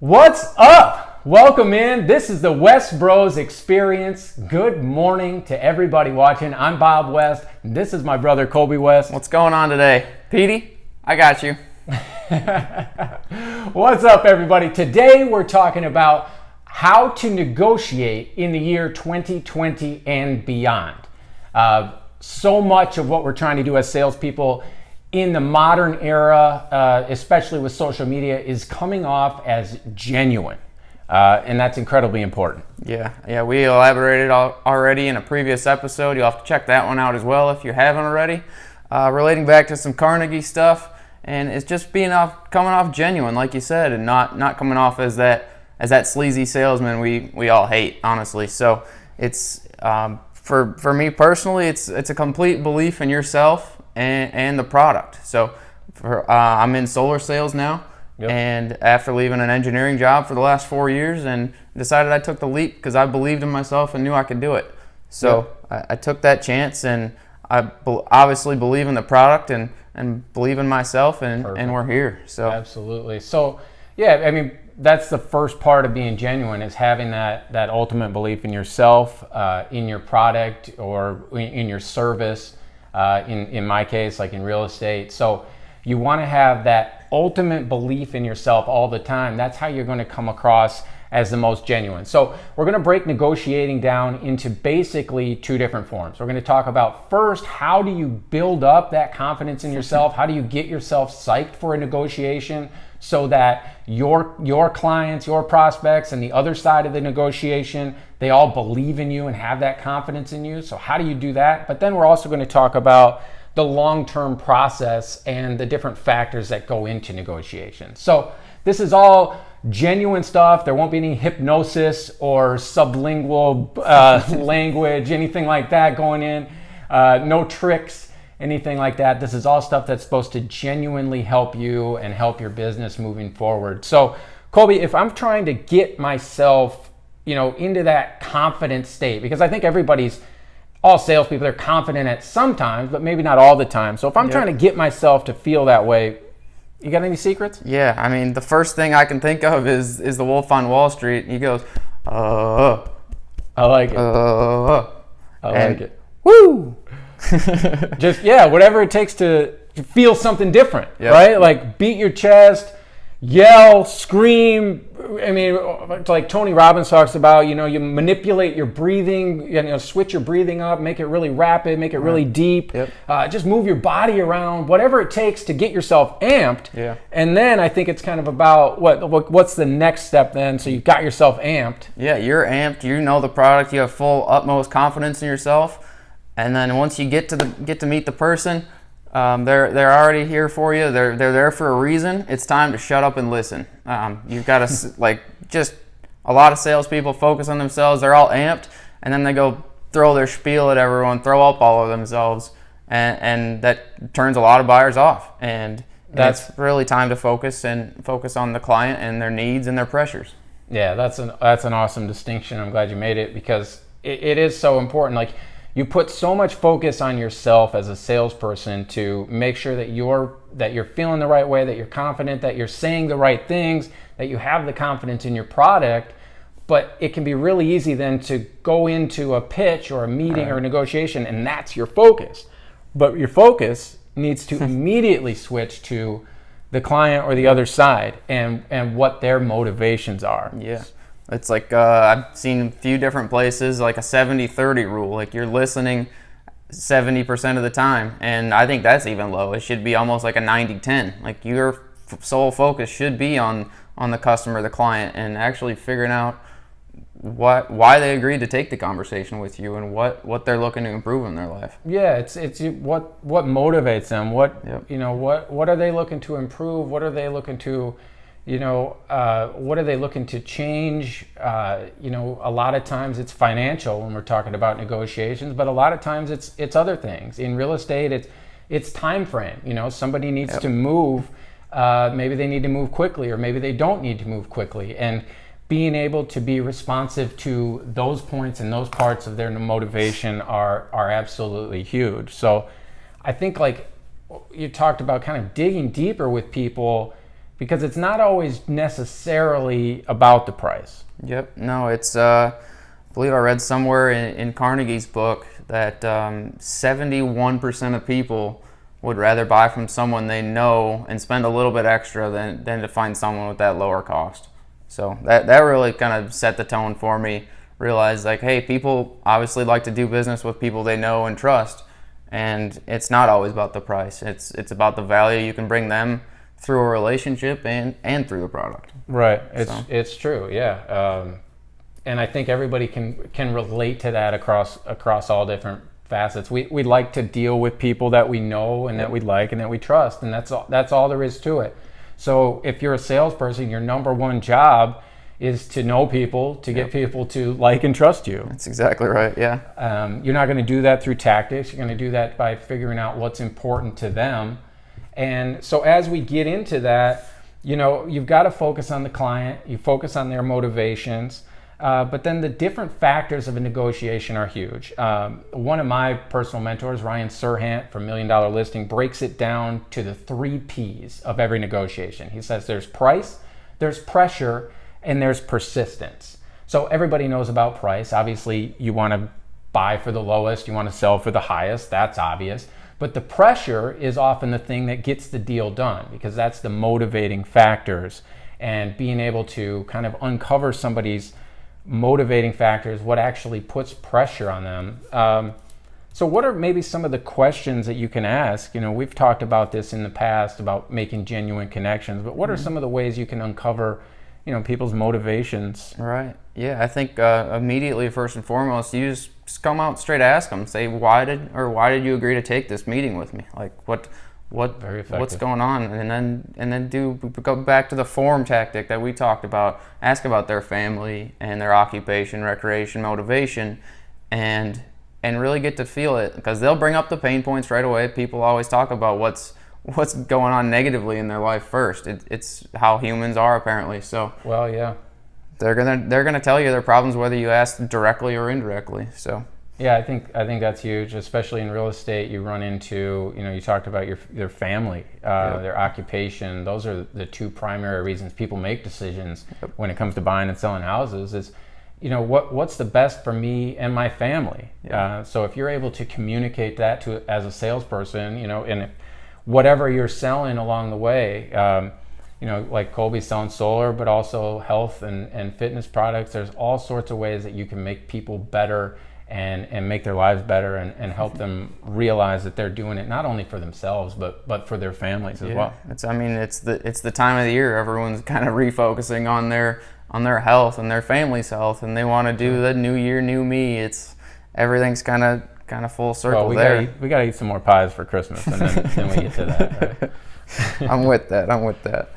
What's up? Welcome in. This is the West Bros Experience. Good morning to everybody watching. I'm Bob West. And this is my brother Colby West. What's going on today? Petey, I got you. What's up, everybody? Today we're talking about how to negotiate in the year 2020 and beyond. So much of what we're trying to do as salespeople in the modern era, especially with social media, is coming off as genuine. And that's incredibly important. Yeah, we elaborated already in a previous episode. You'll have to check that one out as well if you haven't already. Relating back to some Carnegie stuff, and it's just coming off genuine, like you said, and not coming off as that sleazy salesman we all hate, honestly. So it's for me personally, it's a complete belief in yourself and the product. So I'm in solar sales now. Yep. And after leaving an engineering job for the last 4 years, and decided I took the leap because I believed in myself and knew I could do it. So yep. I took that chance, and I obviously believe in the product and believe in myself, and we're here. So absolutely. So yeah, I mean, that's the first part of being genuine, is having that ultimate belief in yourself, in your product, or in your service. In my case, like in real estate. So you want to have that ultimate belief in yourself all the time. That's how you're going to come across as the most genuine. So we're going to break negotiating down into basically two different forms. We're going to talk about first, how do you build up that confidence in yourself? How do you get yourself psyched for a negotiation so that your clients, your prospects, and the other side of the negotiation, they all believe in you and have that confidence in you? So how do you do that? But then we're also going to talk about the long-term process and the different factors that go into negotiation. So this is all genuine stuff. There won't be any hypnosis or sublingual language, anything like that going in. No tricks, anything like that. This is all stuff that's supposed to genuinely help you and help your business moving forward. So Colby, if I'm trying to get myself, into that confident state, because I think all salespeople, they're confident at some times, but maybe not all the time. So if I'm trying to get myself to feel that way, you got any secrets? Yeah, I mean, the first thing I can think of is the Wolf on Wall Street. He goes, I like it. I like it. Woo! Just, whatever it takes to feel something different, right? Like beat your chest, yell, scream. I mean, it's like Tony Robbins talks about, you manipulate your breathing, switch your breathing up, make it really rapid, make it really deep. Yep. Just move your body around, whatever it takes to get yourself amped. Yeah. And then I think it's kind of about what's the next step then, so you've got yourself amped. Yeah, you're amped, you know the product, you have full utmost confidence in yourself. And then once you get to meet the person, they're already here for you. They're there for a reason. It's time to shut up and listen. You've got to just a lot of salespeople focus on themselves. They're all amped, and then they go throw their spiel at everyone, throw up all of themselves, and that turns a lot of buyers off. And that's really time to focus on the client and their needs and their pressures. Yeah, that's an awesome distinction. I'm glad you made it, because it is so important. Like, you put so much focus on yourself as a salesperson to make sure that you're feeling the right way, that you're confident, that you're saying the right things, that you have the confidence in your product. But it can be really easy then to go into a pitch or a meeting or a negotiation, and that's your focus. But your focus needs to immediately switch to the client or the other side and what their motivations are. Yeah. It's like I've seen a few different places, like a 70-30 rule. Like, you're listening 70% of the time, and I think that's even low. It should be almost like a 90-10. Like, your sole focus should be on the customer, the client, and actually figuring out why they agreed to take the conversation with you and what they're looking to improve in their life. Yeah, it's what motivates them. What are they looking to improve? What are they looking to what are they looking to change? A lot of times it's financial when we're talking about negotiations, but a lot of times it's other things. In real estate, it's time frame. Somebody needs to move. Maybe they need to move quickly, or maybe they don't need to move quickly. And being able to be responsive to those points and those parts of their motivation are absolutely huge. So I think, like you talked about, kind of digging deeper with people because it's not always necessarily about the price. Yep. No, it's I believe I read somewhere in Carnegie's book that 71% of people would rather buy from someone they know and spend a little bit extra than to find someone with that lower cost. So that really kind of set the tone for me. Realize like, hey, people obviously like to do business with people they know and trust, and it's not always about the price. It's about the value you can bring them through a relationship and through the product. Right. It's true. Yeah. And I think everybody can relate to that across all different facets. We like to deal with people that we know and that we like and that we trust, and that's all there is to it. So if you're a salesperson, your number one job is to know people, to get people to like and trust you. That's exactly right. Yeah. You're not going to do that through tactics. You're going to do that by figuring out what's important to them. And so as we get into that, you've got to focus on the client. You focus on their motivations. But then the different factors of a negotiation are huge. One of my personal mentors, Ryan Serhant from $1 Million Listing, breaks it down to the 3 P's of every negotiation. He says there's price, there's pressure, and there's persistence. So everybody knows about price. Obviously, you want to buy for the lowest, you want to sell for the highest. That's obvious. But the pressure is often the thing that gets the deal done, because that's the motivating factors. And being able to kind of uncover somebody's motivating factors, what actually puts pressure on them. So what are maybe some of the questions that you can ask? We've talked about this in the past about making genuine connections, but what are some of the ways you can uncover people's motivations? Right. Yeah, I think immediately, first and foremost, you just come out straight, ask them, say, why did you agree to take this meeting with me? Like, what's going on? And then go back to the form tactic that we talked about. Ask about their family and their occupation, recreation, motivation, and really get to feel it, because they'll bring up the pain points right away. People always talk about what's going on negatively in their life first. It's how humans are, apparently. So well, yeah, they're gonna tell you their problems whether you ask directly or indirectly. So yeah, I think that's huge, especially in real estate. You run into, you talked about their family, their occupation. Those are the 2 primary reasons people make decisions when it comes to buying and selling houses. Is what's the best for me and my family. So if you're able to communicate that as a salesperson, and whatever you're selling along the way, like Colby's selling solar, but also health and fitness products. There's all sorts of ways that you can make people better and make their lives better and help them realize that they're doing it not only for themselves but for their families as well. It's the time of the year everyone's kind of refocusing on their health and their family's health, and they want to do the new year, new me. Everything's kind of full circle there. We gotta eat some more pies for Christmas, and then we get to that. Right? I'm with that.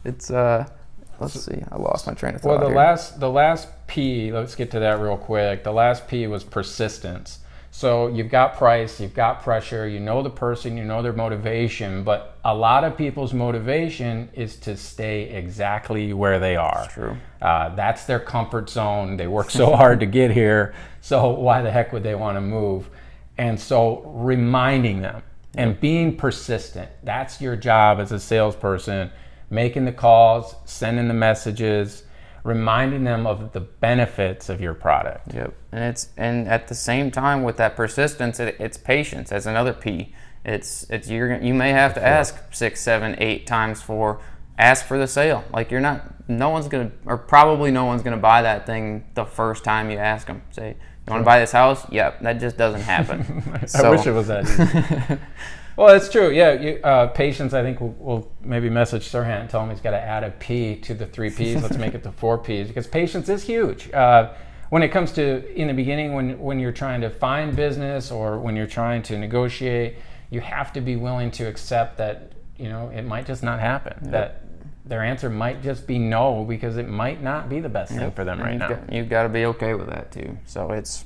It's let's see, I lost my train of thought. Well, the last P, let's get to that real quick. The last P was persistence. So you've got price, you've got pressure, you know the person, you know their motivation, but a lot of people's motivation is to stay exactly where they are. That's true. That's their comfort zone. They work so hard to get here, so why the heck would they want to move? And so reminding them and being persistent, that's your job as a salesperson, making the calls, sending the messages, reminding them of the benefits of your product. Yep. And at the same time with that persistence, it's patience. That's another P. You may have to ask 6, 7, 8 times ask for the sale. Like probably no one's gonna buy that thing the first time you ask them. Say, you want to buy this house? Yep. That just doesn't happen. I wish it was that easy. Well, it's true. Yeah, patience. I think we'll maybe message Serhant and tell him he's got to add a P to the 3 Ps. Let's make it the 4 Ps, because patience is huge. When it comes to in the beginning, when you're trying to find business or when you're trying to negotiate, you have to be willing to accept that it might just not happen. Yep. That their answer might just be no, because it might not be the best thing for them right now. You've got to be okay with that too. So That's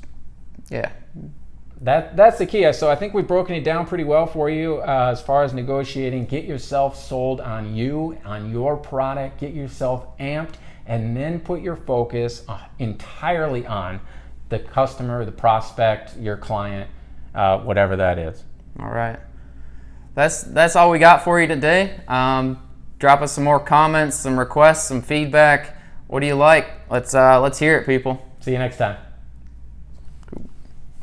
the key. So I think we've broken it down pretty well for you as far as negotiating. Get yourself sold on your product, get yourself amped, and then put your focus entirely on the customer, the prospect, your client, whatever that is. All right. That's all we got for you today. drop us some more comments, some requests, some feedback. What do you like? Let's hear it, people. See you next time.